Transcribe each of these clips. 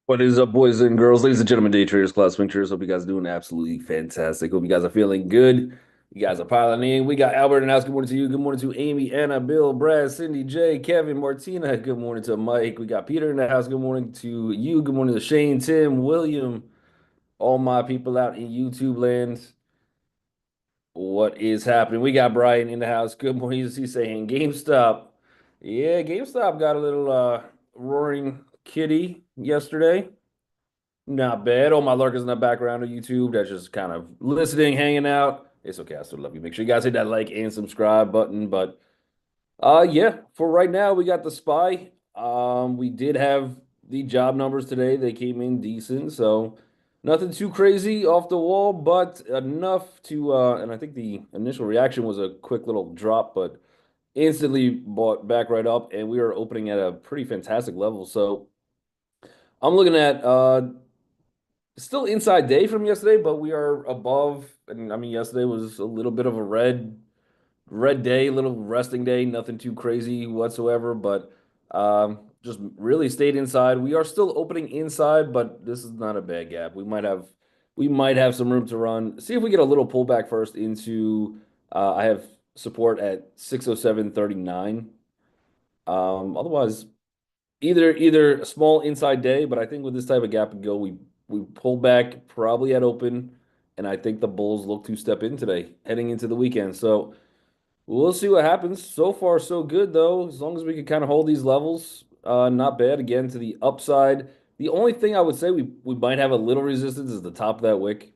What is up, boys and girls, ladies and gentlemen, day traders, class swing traders? Hope you guys are doing absolutely fantastic. Hope you guys are feeling good. You guys are piling in. We got Albert in the house. Good morning to you. Good morning to Amy, Anna, Bill, Brad, Cindy, Jay, Kevin, Martina. Good morning to Mike. We got Peter in the house. Good morning to you. Good morning to Shane, Tim, William, all my people out in YouTube land. What is happening? We got Brian in the house. Good morning. He's saying GameStop. Yeah, GameStop got a little roaring kitty yesterday. Not bad. Oh, my lurkers in the background of YouTube. That's just kind of listening, hanging out. It's okay. I still love you. Make sure you guys hit that like and subscribe button. But yeah, for right now, we got the spy. We did have the job numbers today. They came in decent, so nothing too crazy off the wall, but enough to and I think the initial reaction was a quick little drop, but instantly bought back right up, and we are opening at a pretty fantastic level. So I'm looking at still inside day from yesterday, but we are above. And I mean, yesterday was a little bit of a red day, little resting day, nothing too crazy whatsoever. But just really stayed inside. We are still opening inside, but this is not a bad gap. We might have some room to run. See if we get a little pullback first into. I have support at 607.39. Otherwise, either a small inside day, but I think with this type of gap and go, we pull back probably at open, and I think the Bulls look to step in today, heading into the weekend. So we'll see what happens. So far, so good though. As long as we can kind of hold these levels, not bad. Again, to the upside. The only thing I would say we might have a little resistance is the top of that wick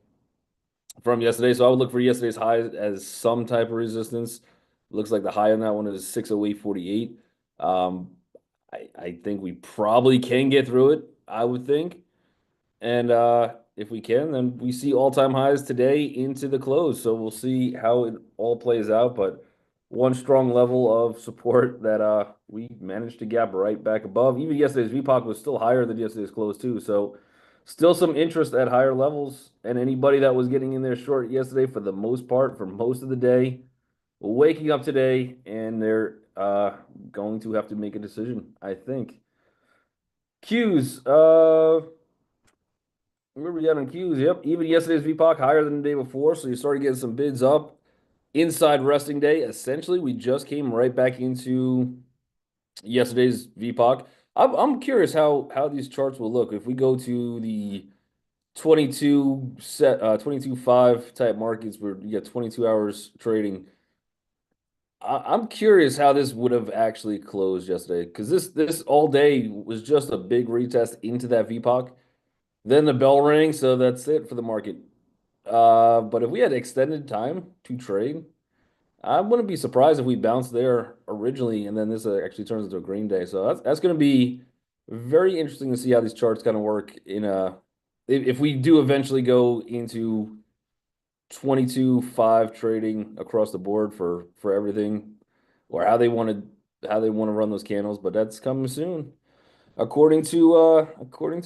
from yesterday. So I would look for yesterday's high as some type of resistance. Looks like the high on that one is 608.48. Um, I think we probably can get through it, I would think. And if we can, then we see all-time highs today into the close. So we'll see how it all plays out. But one strong level of support that we managed to gap right back above. Even yesterday's VPOC was still higher than yesterday's close too. So still some interest at higher levels. And anybody that was getting in there short yesterday, for the most part, for most of the day, waking up today, and they're going to have to make a decision, I think. Qs. Where we got on Qs? Yep. Even yesterday's VPOC higher than the day before, so you started getting some bids up. Inside resting day, essentially, we just came right back into yesterday's VPOC. I'm curious how these charts will look if we go to the 22.5 type markets where you get 22 hours trading. I'm curious how this would have actually closed yesterday, because this all day was just a big retest into that VPOC. Then the bell rang, so that's it for the market. But if we had extended time to trade, I wouldn't be surprised if we bounced there originally, and then this actually turns into a green day. So that's going to be very interesting to see how these charts kind of work in a if we do eventually go into 22/5 trading across the board for everything, or how they want to run those candles. But that's coming soon. According to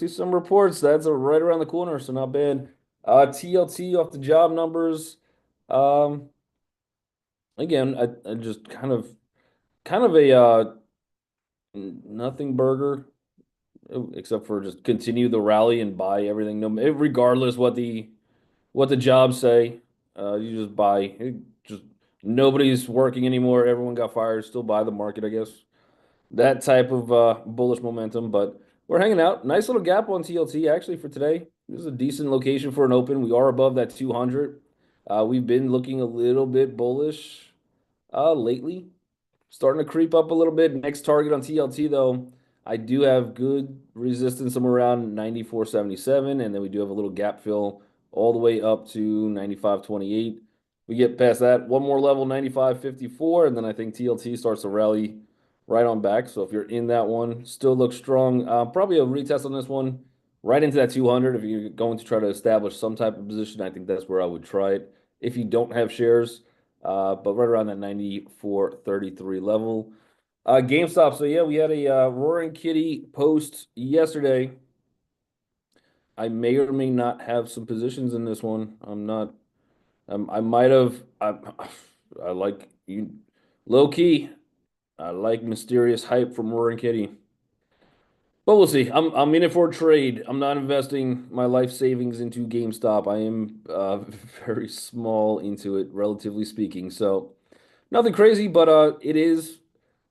some reports, that's right around the corner, so not bad. TLT off the job numbers. Um, again, I just kind of a nothing burger, except for just continue the rally and buy everything, no, regardless what the jobs say. You just buy. Just nobody's working anymore. Everyone got fired. Still buy the market, I guess. That type of bullish momentum. But we're hanging out. Nice little gap on TLT actually for today. This is a decent location for an open. We are above that 200. We've been looking a little bit bullish lately, starting to creep up a little bit. Next target on TLT though, I do have good resistance somewhere around 94.77, and then we do have a little gap fill all the way up to 95.28. We get past that one more level, 95.54, and then I think TLT starts to rally right on back. So if you're in that one, still looks strong. Probably a retest on this one, right into that 200. If you're going to try to establish some type of position, I think that's where I would try it. If you don't have shares, but right around that 94.33 level. GameStop. So yeah, we had a Roaring Kitty post yesterday. I may or may not have some positions in this one. I'm not. I might have. I like you, low key. I like mysterious hype from Roaring Kitty. But we'll see. I'm in it for a trade. I'm not investing my life savings into GameStop. I am very small into it, relatively speaking. So nothing crazy, but it is.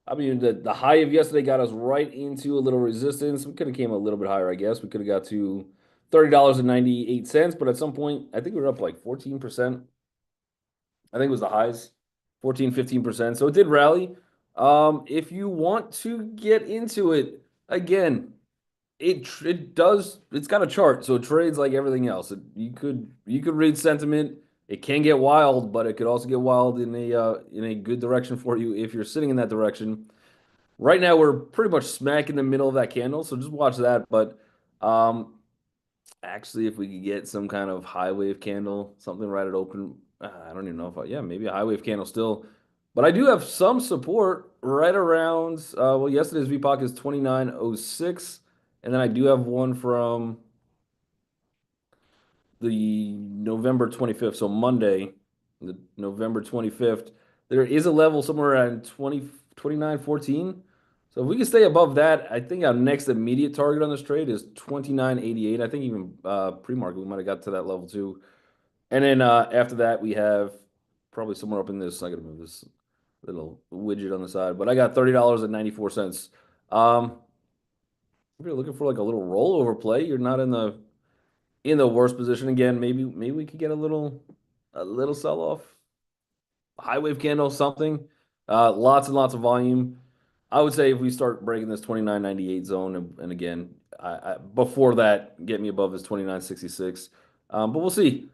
I mean, the high of yesterday got us right into a little resistance. We could have came a little bit higher, I guess. We could have got to $30.98, but at some point, I think we were up like 14%. I think it was the highs, 14, 15%. So it did rally. If you want to get into it, again, it does it's got a chart, so it trades like everything else. You could read sentiment. It can get wild, but it could also get wild in a good direction for you if you're sitting in that direction. Right now, we're pretty much smack in the middle of that candle, so just watch that. But um, actually, if we could get some kind of high wave candle, something right at open, I don't even know if yeah, maybe a high wave candle still. But I do have some support right around, well, yesterday's VPOC is 29.06. And then I do have one from the November 25th, so Monday, the November 25th. There is a level somewhere around 29.14. So if we can stay above that, I think our next immediate target on this trade is 29.88. I think even pre-market we might have got to that level too. And then after that we have probably somewhere up in this. I gotta move this little widget on the side, but I got $30.94. If you're looking for like a little rollover play, you're not in the worst position again. Maybe we could get a little sell off, high wave candle, something. Lots and lots of volume. I would say if we start breaking this 29.98 zone, and again, before that, get me above this 29.66. But we'll see.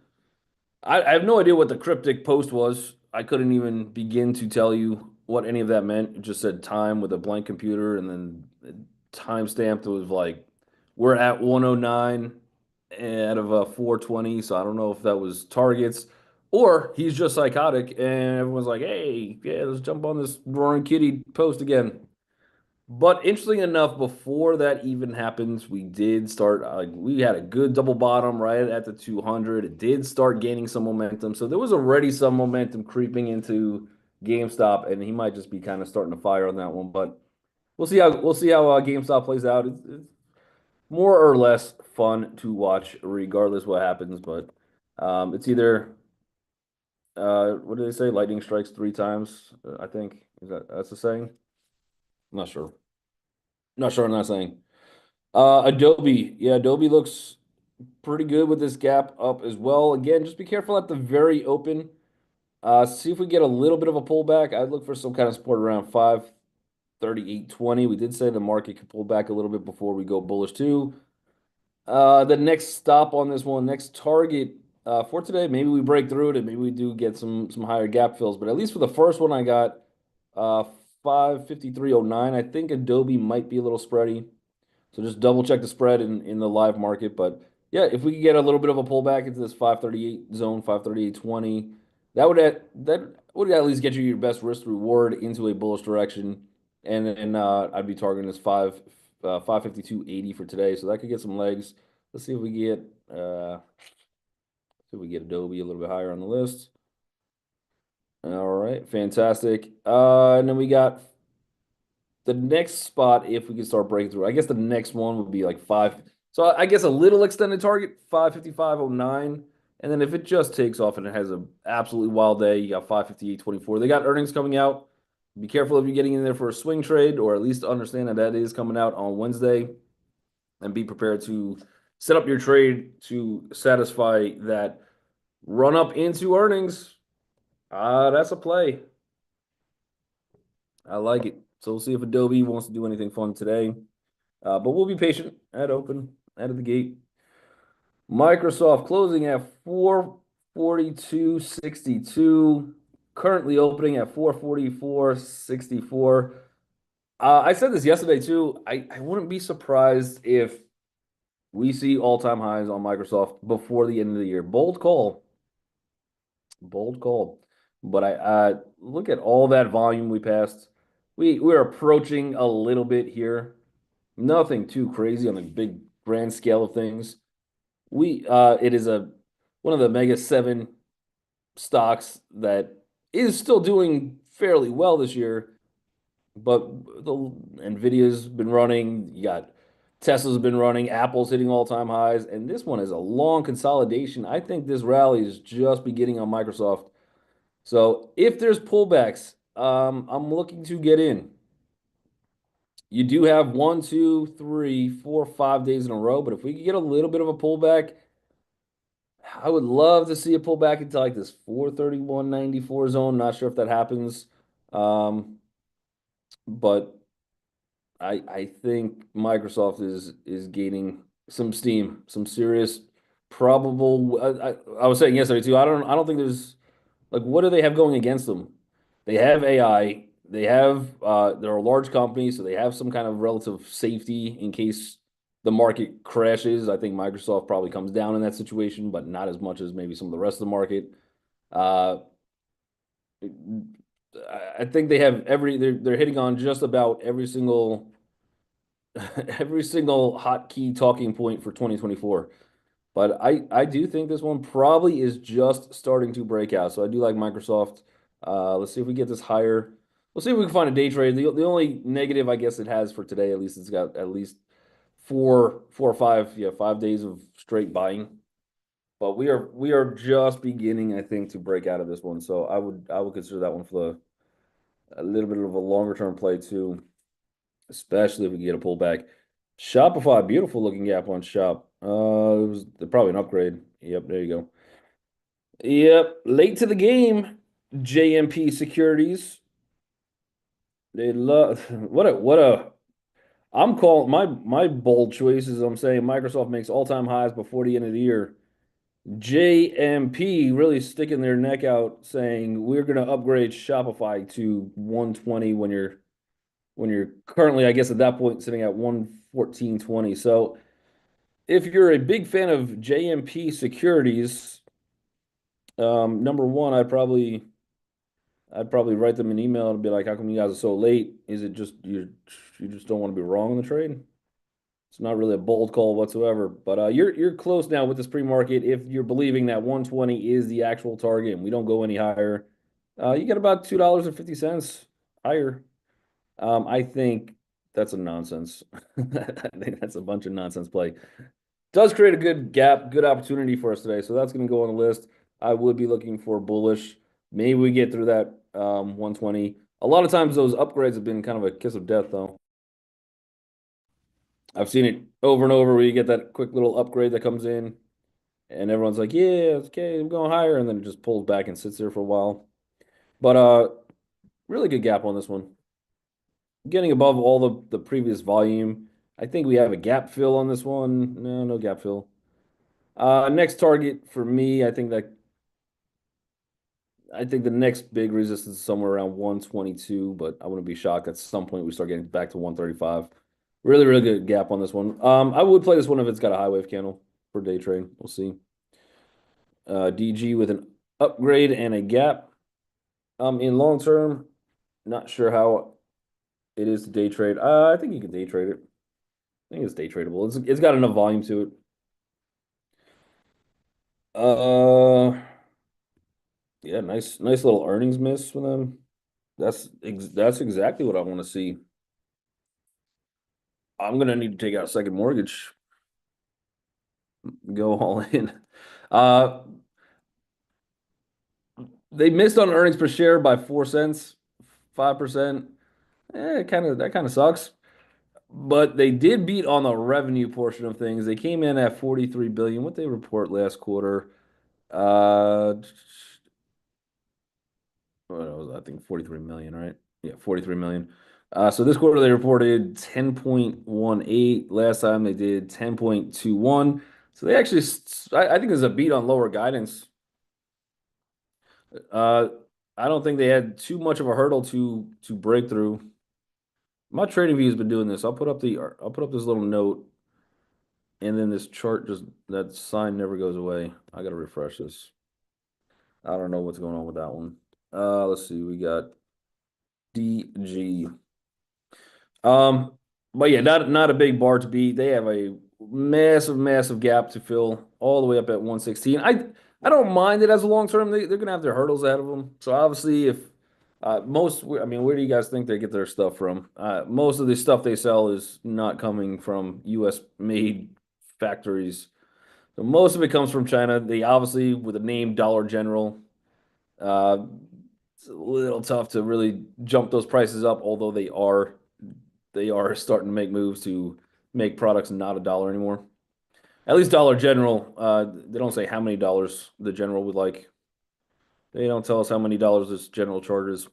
I have no idea what the cryptic post was. I couldn't even begin to tell you what any of that meant. It just said time with a blank computer, and then time stamped was like we're at 109 out of 420. So I don't know if that was targets or he's just psychotic, and everyone's like, "Hey, yeah, let's jump on this roaring kitty post again." But interesting enough, before that even happens, we did start. We had a good double bottom right at the 200. It did start gaining some momentum, so there was already some momentum creeping into GameStop, and he might just be kind of starting to fire on that one. But we'll see how GameStop plays out. It's more or less fun to watch, regardless what happens. But it's either what did they say? Lightning strikes three times. I think that's the saying. I'm not sure. Not sure. I'm not saying. Adobe. Yeah, Adobe looks pretty good with this gap up as well. Again, just be careful at the very open. See if we get a little bit of a pullback. I'd look for some kind of support around 538.20. We did say the market could pull back a little bit before we go bullish too. The next stop on this one, next target for today, maybe we break through it and maybe we do get some higher gap fills. But at least for the first one, I got 553.09. I think Adobe might be a little spready. So just double check the spread in the live market. But yeah, if we could get a little bit of a pullback into this 538 zone, 538.20, that would at least get you your best risk reward into a bullish direction. And I'd be targeting this 552.80 for today. So that could get some legs. Let's see if we get Adobe a little bit higher on the list. All right, fantastic. And then we got the next spot, if we can start breaking through, I guess the next one would be like five. So I guess a little extended target, 555.09. And then if it just takes off and it has an absolutely wild day, you got 558.24. They got earnings coming out. Be careful if you're getting in there for a swing trade, or at least understand that that is coming out on Wednesday, and be prepared to set up your trade to satisfy that run up into earnings. That's a play. I like it. So we'll see if Adobe wants to do anything fun today. But we'll be patient at open, out of the gate. Microsoft closing at 442.62, currently opening at 444.64. I said this yesterday too. I wouldn't be surprised if we see all-time highs on Microsoft before the end of the year. Bold call. Bold call. But I look at all that volume we passed. We're approaching a little bit here. Nothing too crazy on the big grand scale of things. It is one of the mega seven stocks that is still doing fairly well this year, but the Nvidia's been running. You got Tesla's been running, Apple's hitting all-time highs, and this one is a long consolidation. I think this rally is just beginning on Microsoft. So if there's pullbacks, I'm looking to get in. You do have 1, 2, 3, 4, 5 days in a row, but if we could get a little bit of a pullback, I would love to see a pullback into like this 431.94 zone. Not sure if that happens. But I think Microsoft is gaining some steam, some serious probable. I was saying yesterday too. I don't think there's like what do they have going against them? They have AI. They're a large company, so they have some kind of relative safety in case the market crashes. I think Microsoft probably comes down in that situation, but not as much as maybe some of the rest of the market. Uh, I think they have they're hitting on just about every single every single hotkey talking point for 2024. But I do think this one probably is just starting to break out. So I do like Microsoft. Let's see if we get this higher. We'll see if we can find a day trade. The only negative I guess it has for today, at least it's got at least 4 or 5, yeah, 5 days of straight buying. But we are just beginning, I think, to break out of this one. So I would consider that one for a little bit of a longer term play too, especially if we get a pullback. Shopify, beautiful looking gap on Shop. It was probably an upgrade. Yep, there you go. Yep, late to the game. JMP Securities. They love what a. I'm calling my bold choices. I'm saying Microsoft makes all-time highs before the end of the year. JMP really sticking their neck out, saying we're going to upgrade Shopify to 120 when you're currently, I guess, at that point sitting at 114.20. So if you're a big fan of JMP Securities, number one, I'd probably write them an email and be like, "How come you guys are so late? Is it just you just don't want to be wrong on the trade?" It's not really a bold call whatsoever, but you're close now with this pre-market. If you're believing that 120 is the actual target and we don't go any higher, you get about $2.50 higher. I think that's a nonsense. I think that's a bunch of nonsense play. Does create a good gap, good opportunity for us today. So that's going to go on the list. I would be looking for bullish. Maybe we get through that 120. A lot of times those upgrades have been kind of a kiss of death, though. I've seen it over and over where you get that quick little upgrade that comes in, and everyone's like, "Yeah, it's okay, I'm going higher," and then it just pulls back and sits there for a while. But really good gap on this one. Getting above all the previous volume. I think we have a gap fill on this one. No, no gap fill. Next target for me, I think the next big resistance is somewhere around 122, but I wouldn't be shocked at some point we start getting back to 135. Really, really good gap on this one. I would play this one if it's got a high wave candle for day trade. We'll see. DG with an upgrade and a gap. In long term, not sure how it is to day trade. I think you can day trade it. I think it's day tradable. It's got enough volume to it. Uh, yeah, nice little earnings miss for them. That's exactly what I want to see. I'm gonna need to take out a second mortgage, go all in. Uh, they missed on earnings per share by 4 cents, 5%. That kind of sucks. But they did beat on the revenue portion of things. They came in at 43 billion. What they report last quarter? What was I think 43 million, right? Yeah, 43 million. So this quarter they reported 10.18. Last time they did 10.21. So they actually, I think there's a beat on lower guidance. Uh, I don't think they had too much of a hurdle to break through. My trading view has been doing this. I'll put up this little note, and then this chart just that sign never goes away. I gotta refresh this. I don't know what's going on with that one. Let's see. We got DG. Um, but yeah, not a big bar to beat. They have a massive gap to fill all the way up at 116. I don't mind it as a long term. They're gonna have their hurdles ahead of them. So obviously, if I mean, where do you guys think they get their stuff from? Most of the stuff they sell is not coming from U.S. made factories. So most of it comes from China. They obviously, with the name Dollar General, uh, it's a little tough to really jump those prices up, although they are starting to make moves to make products not a dollar anymore. At least Dollar General, they don't say how many dollars the general would like. They don't tell us how many dollars this general charges.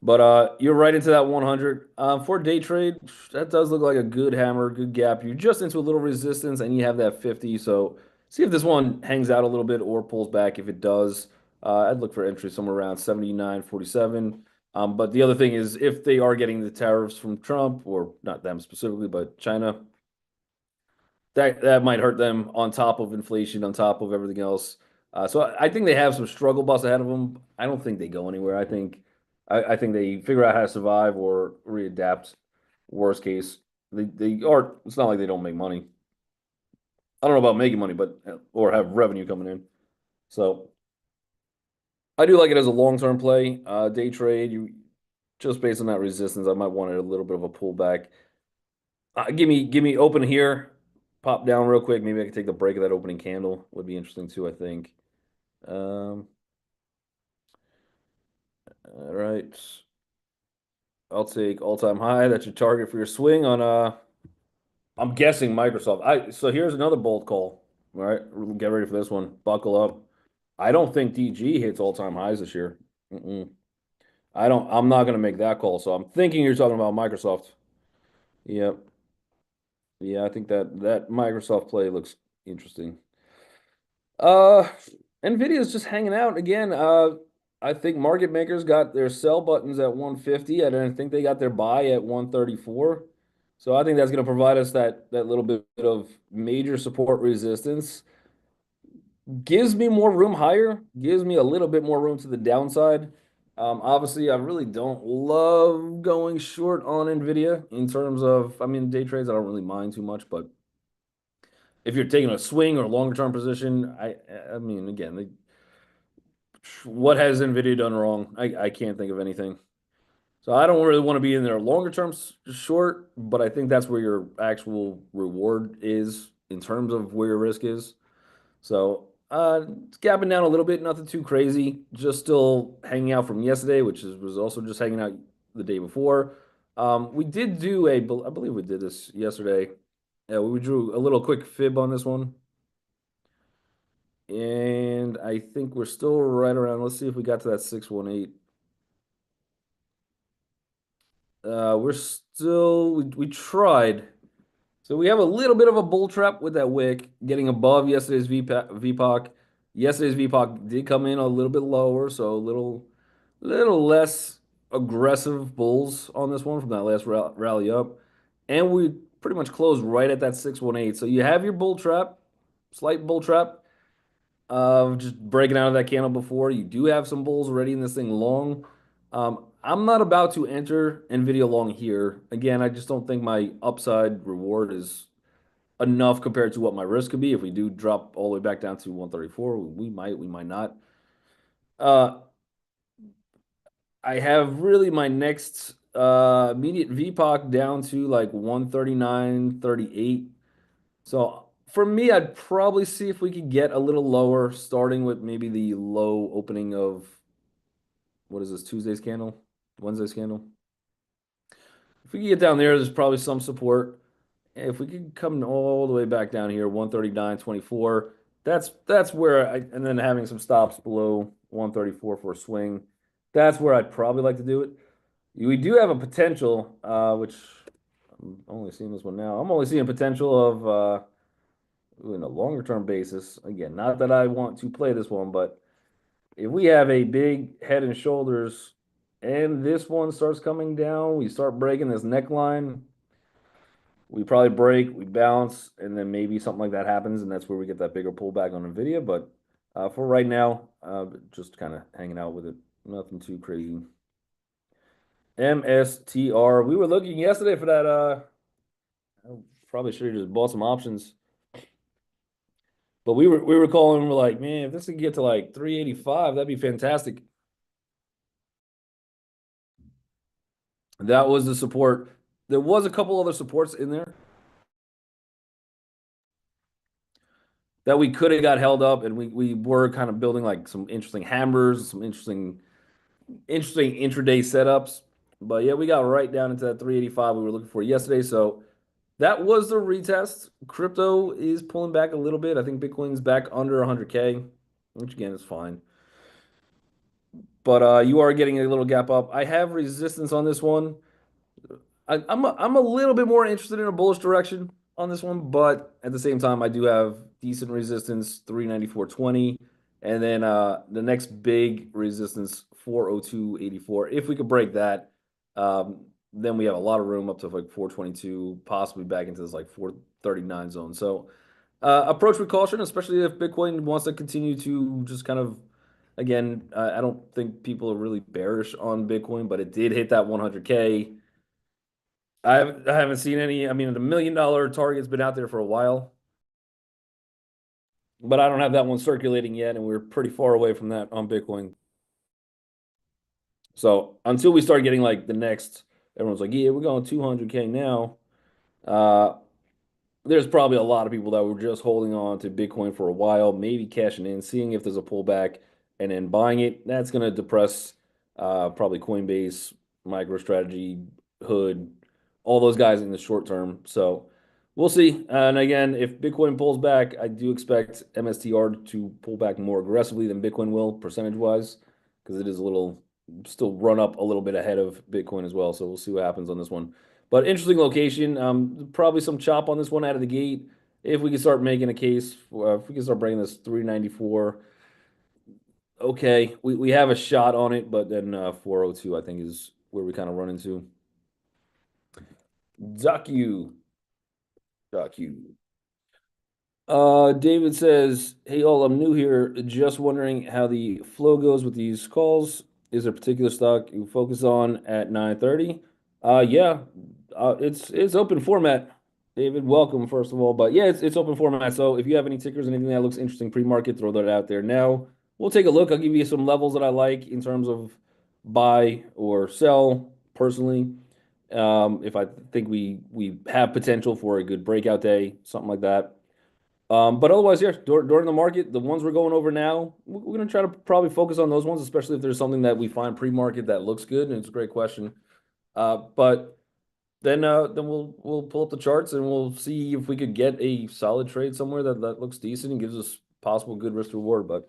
But you're right into that 100. For day trade, that does look like a good hammer, good gap. You're just into a little resistance and you have that 50. So see if this one hangs out a little bit or pulls back. If it does, I'd look for entry somewhere around 79.47. But the other thing is if they are getting the tariffs from Trump, or not them specifically, but China, that might hurt them on top of inflation, on top of everything else. So I think they have some struggle bus ahead of them. I don't think they go anywhere. I think they figure out how to survive or readapt. Worst case, they are. It's not like they don't make money. I don't know about making money, but or have revenue coming in. So I do like it as a long term play. Day trade, you just based on that resistance, I might want it a little bit of a pullback. Give me open here, pop down real quick. Maybe I can take the break of that opening candle. Would be interesting too, I think. Um, all right. I'll take all-time high. That's your target for your swing on I'm guessing Microsoft. I so here's another bold call. All right, get ready for this one. Buckle up. I don't think DG hits all-time highs this year. Mm-mm. I'm not gonna make that call. So I'm thinking you're talking about Microsoft. Yep. Yeah, I think that Microsoft play looks interesting. Uh, Nvidia is just hanging out again. I think market makers got their sell buttons at 150, and I think they got their buy at 134. So I think that's going to provide us that little bit of major support resistance. Gives me more room higher, gives me a little bit more room to the downside. Obviously, I really don't love going short on Nvidia in terms of, I mean, day trades, I don't really mind too much, but if you're taking a swing or longer term position, I mean, again, what has Nvidia done wrong? I can't think of anything. So I don't really want to be in there longer term short, but I think that's where your actual reward is in terms of where your risk is. So it's gapping down a little bit, nothing too crazy. Just still hanging out from yesterday, was also just hanging out the day before. We did do I believe we did this yesterday. Yeah, we drew a little quick fib on this one. And I think we're still right around. Let's see if we got to that 618. We tried. So we have a little bit of a bull trap with that wick getting above yesterday's VPOC. Yesterday's VPOC did come in a little bit lower, so a little less aggressive bulls on this one from that last rally up. And we pretty much closed right at that 618. So you have your bull trap, slight bull trap of just breaking out of that candle before. You do have some bulls already in this thing long. I'm not about to enter Nvidia long here. Again, I just don't think my upside reward is enough compared to what my risk could be. If we do drop all the way back down to 134, we might not. Uh, I have really my next immediate VPOC down to like 139.38. So for me, I'd probably see if we could get a little lower, starting with maybe the low opening of what is this, Tuesday's candle? Wednesday's candle? If we can get down there, there's probably some support. If we could come all the way back down here, 139.24, that's where and then having some stops below 134 for a swing. That's where I'd probably like to do it. We do have a potential, which I'm only seeing this one now. I'm only seeing potential of in a longer term basis. Again, not that I want to play this one, but if we have a big head and shoulders and this one starts coming down, we start breaking this neckline, we probably break, we bounce, and then maybe something like that happens, and that's where we get that bigger pullback on Nvidia. But for right now, just kind of hanging out with it. Nothing too crazy. MSTR. We were looking yesterday for that. I probably should have just bought some options. But we were calling, we're like, man, if this could get to like 385, that'd be fantastic. That was the support. There was a couple other supports in there that we could have got held up, and we were kind of building like some interesting hammers, some interesting intraday setups. But yeah, we got right down into that 385 we were looking for yesterday. So that was the retest. Crypto is pulling back a little bit. I think Bitcoin's back under 100K, which again is fine. But you are getting a little gap up. I have resistance on this one. I'm a little bit more interested in a bullish direction on this one, but at the same time, I do have decent resistance, 394.20, and then the next big resistance, 402.84. If we could break that, then we have a lot of room up to like 422, possibly back into this like 439 zone. So approach with caution, especially if Bitcoin wants to continue to just kind of, again, I don't think people are really bearish on Bitcoin, but it did hit that 100K. I haven't seen any. I mean, the $1 million target's been out there for a while, but I don't have that one circulating yet, and we're pretty far away from that on Bitcoin. So until we start getting like the next, everyone's like, yeah, we're going 200K now. Uh, there's probably a lot of people that were just holding on to Bitcoin for a while, maybe cashing in, seeing if there's a pullback, and then buying it. That's going to depress probably Coinbase, MicroStrategy, Hood, all those guys in the short term. So we'll see. And again, if Bitcoin pulls back, I do expect MSTR to pull back more aggressively than Bitcoin will, percentage wise, because it is a little still run up a little bit ahead of Bitcoin as well. So we'll see what happens on this one. But interesting location. Probably some chop on this one out of the gate. If we can start making a case, if we can start bringing this 394, okay, we have a shot on it, but then 402, I think, is where we kind of run into. Docu, Docu. David says, "Hey all, I'm new here. Just wondering how the flow goes with these calls. Is there a particular stock you focus on at 9:30?" Yeah, it's open format. David, welcome first of all, but yeah, it's open format. So if you have any tickers, anything that looks interesting pre-market, throw that out there now. We'll take a look. I'll give you some levels that I like in terms of buy or sell personally. If I think we have potential for a good breakout day, something like that. But otherwise, yeah, during the market, the ones we're going over now, we're going to try to probably focus on those ones, especially if there's something that we find pre-market that looks good, and it's a great question. But then we'll pull up the charts and we'll see if we could get a solid trade somewhere that looks decent and gives us possible good risk reward. But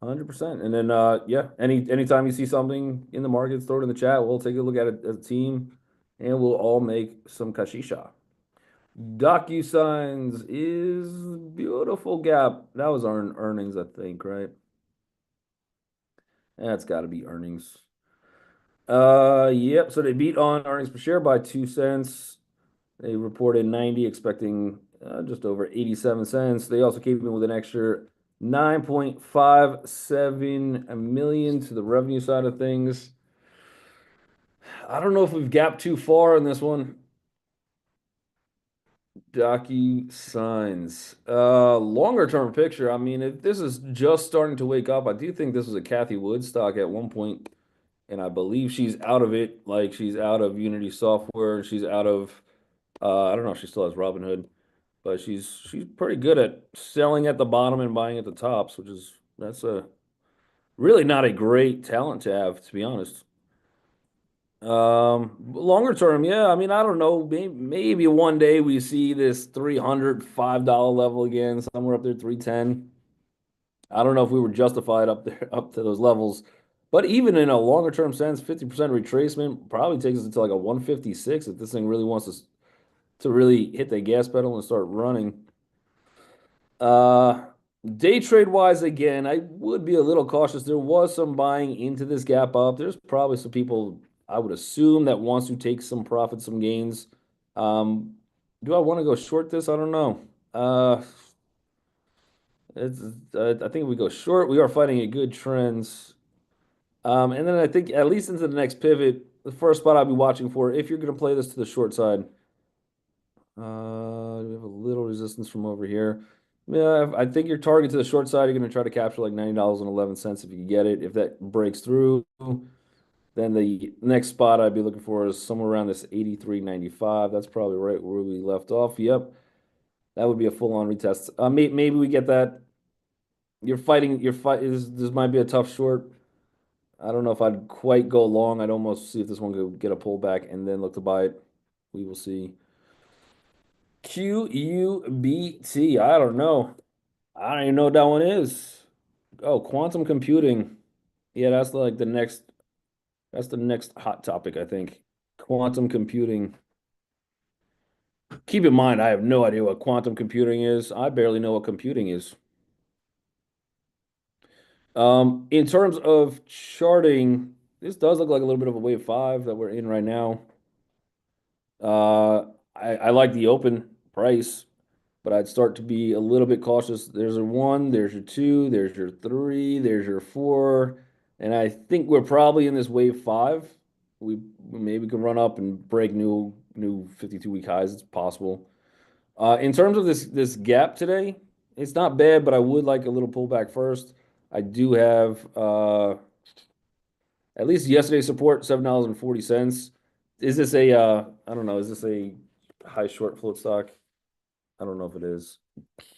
100%. And then yeah, anytime you see something in the market, throw it in the chat. We'll take a look at it as a team, and we'll all make some kashisha. DocuSigns is beautiful gap. That was our earnings, I think, right? That's got to be earnings. Yep. So they beat on earnings per share by 2 cents. They reported 90, expecting just over 87 cents. They also came in with an extra 9.57 million to the revenue side of things. I don't know if we've gapped too far in this one. DocuSigns. Longer term picture. I mean, if this is just starting to wake up, I do think this was a Kathy Wood stock at one point, and I believe she's out of it. Like she's out of Unity Software. She's out of I don't know if she still has Robinhood, but she's pretty good at selling at the bottom and buying at the tops, which is that's a really not a great talent to have, to be honest. Longer term, yeah. I mean, I don't know. Maybe one day we see this $305 level again, somewhere up there, 310. I don't know if we were justified up there, up to those levels. But even in a longer term sense, 50% retracement probably takes us to like a 156 if this thing really wants to really hit the gas pedal and start running. Uh, Day trade wise, again, I would be a little cautious. There was some buying into this gap up. There's probably some people I would assume that wants to take some profits, some gains. Um, do I want to go short this? I don't know. It's, I think if we go short, we are fighting a good trends. And then I think at least into the next pivot, the first spot I'll be watching for, if you're going to play this to the short side, we have a little resistance from over here. Yeah, I think your target to the short side, you're going to try to capture like $90.11 if you can get it. If that breaks through, Then the next spot I'd be looking for is somewhere around this 83.95. That's probably right where we left off. Yep. That would be a full-on retest. Maybe we get that. This might be a tough short. I don't know if I'd quite go long. I'd almost see if this one could get a pullback and then look to buy it. We will see. QUBT. I don't know. I don't even know what that one is. Oh, quantum computing. Yeah, that's the next hot topic, I think. Quantum computing. Keep in mind, I have no idea what quantum computing is. I barely know what computing is. In terms of charting, this does look like a little bit of a wave five that we're in right now. Uh, I like the open price, but I'd start to be a little bit cautious. There's a one, there's your two, there's your three, there's your four, and I think we're probably in this wave five. We maybe can run up and break new 52-week highs. It's possible. In terms of this gap today, it's not bad, but I would like a little pullback first. I do have at least yesterday's support, $7.40. Is this a I don't know, is this a high short float stock? I don't know if it is.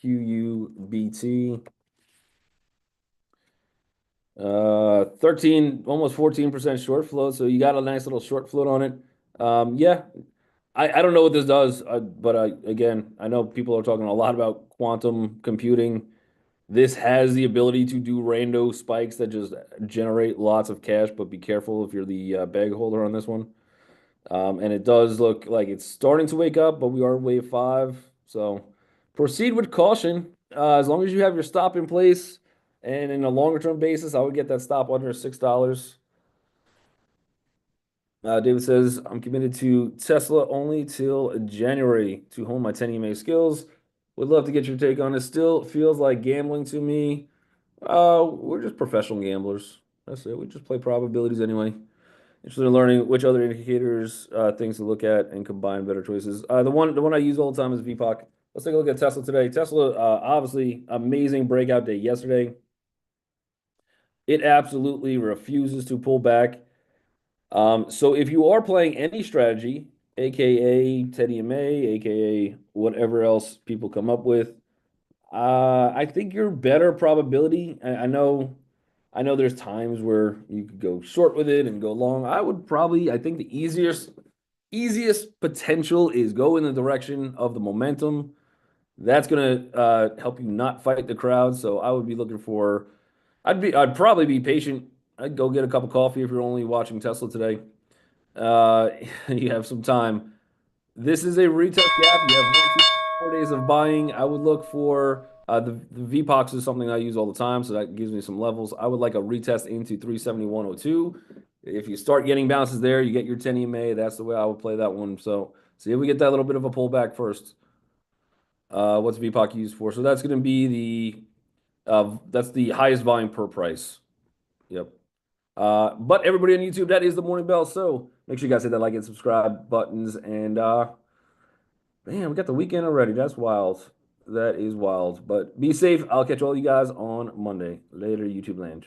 QUBT. 13, almost 14% short float. So you got a nice little short float on it. Yeah, I don't know what this does, but again, I know people are talking a lot about quantum computing. This has the ability to do rando spikes that just generate lots of cash, but be careful if you're the bag holder on this one. And it does look like it's starting to wake up, but we are wave five. So proceed with caution. As long as you have your stop in place and in a longer term basis, I would get that stop under $6. David says, I'm committed to Tesla only till January to hone my 10 EMA skills. Would love to get your take on it. Still feels like gambling to me. We're just professional gamblers. That's it. We just play probabilities anyway. Interested in learning which other indicators, things to look at and combine better choices. The one I use all the time is VPOC. Let's take a look at Tesla today. Tesla, obviously, amazing breakout day yesterday. It absolutely refuses to pull back. So if you are playing any strategy, aka Teddy and May, aka whatever else people come up with, I think you're better probability. I know there's times where you could go short with it and go long. I think the easiest potential is go in the direction of the momentum. That's gonna help you not fight the crowd. So I would be looking for, I'd probably be patient. I'd go get a cup of coffee if you're only watching Tesla today. Uh, you have some time. This is a retest gap. You have 1, 2, 4 days of buying. I would look for the VPOX is something I use all the time, so that gives me some levels. I would like a retest into 371.02. If you start getting bounces there, you get your 10 EMA. That's the way I would play that one. So see if we get that little bit of a pullback first. What's VPOC used for? So that's going to be that's the highest volume per price. Yep. But everybody on YouTube, that is the morning bell. So make sure you guys hit that like and subscribe buttons. And man, we got the weekend already. That's wild. That is wild. But be safe. I'll catch all you guys on Monday. Later, YouTube land.